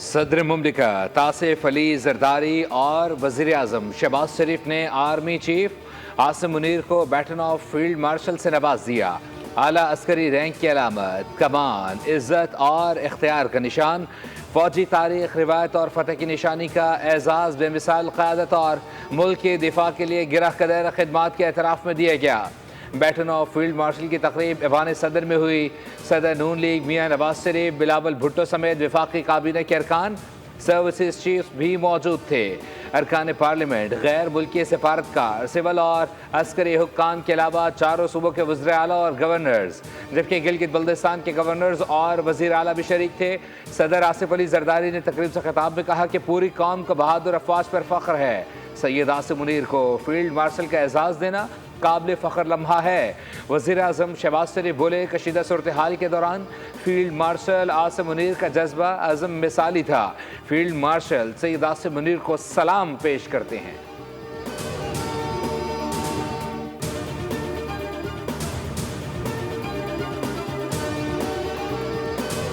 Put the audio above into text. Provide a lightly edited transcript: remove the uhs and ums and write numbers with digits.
صدر مملکت آصف علی زرداری اور وزیر اعظم شہباز شریف نے آرمی چیف عاصم منیر کو بیٹن آف فیلڈ مارشل سے نواز دیا۔ اعلیٰ عسکری رینک کی علامت، کمان، عزت اور اختیار کا نشان، فوجی تاریخ، روایت اور فتح کی نشانی کا اعزاز بے مثال قیادت اور ملک کے دفاع کے لیے گرہ قدر خدمات کے اعتراف میں دیا گیا۔ بیٹن آف فیلڈ مارشل کی تقریب ایوان صدر میں ہوئی۔ صدر نون لیگ میاں نواز شریف، بلاول بھٹو سمیت وفاقی کابینہ کے ارکان، سروسز چیف بھی موجود تھے۔ ارکان پارلیمنٹ، غیر ملکی سفارتکار، سول اور عسکری حکام کے علاوہ چاروں صوبوں کے وزراء اعلیٰ اور گورنرز، جبکہ گلگت بلتستان کے گورنرز اور وزیر اعلیٰ بھی شریک تھے۔ صدر آصف علی زرداری نے تقریب سے خطاب میں کہا کہ پوری قوم کو بہادر افواج پر فخر ہے۔ سید عاصم منیر کو فیلڈ مارشل کا اعزاز دینا قابل فخر لمحہ ہے۔ وزیر اعظم شہباز شریف بولے، کشیدہ صورتحال کے دوران فیلڈ مارشل عاصم منیر کا جذبہ عزم مثالی تھا۔ فیلڈ مارشل سید عاصم منیر کو سلام پیش کرتے ہیں۔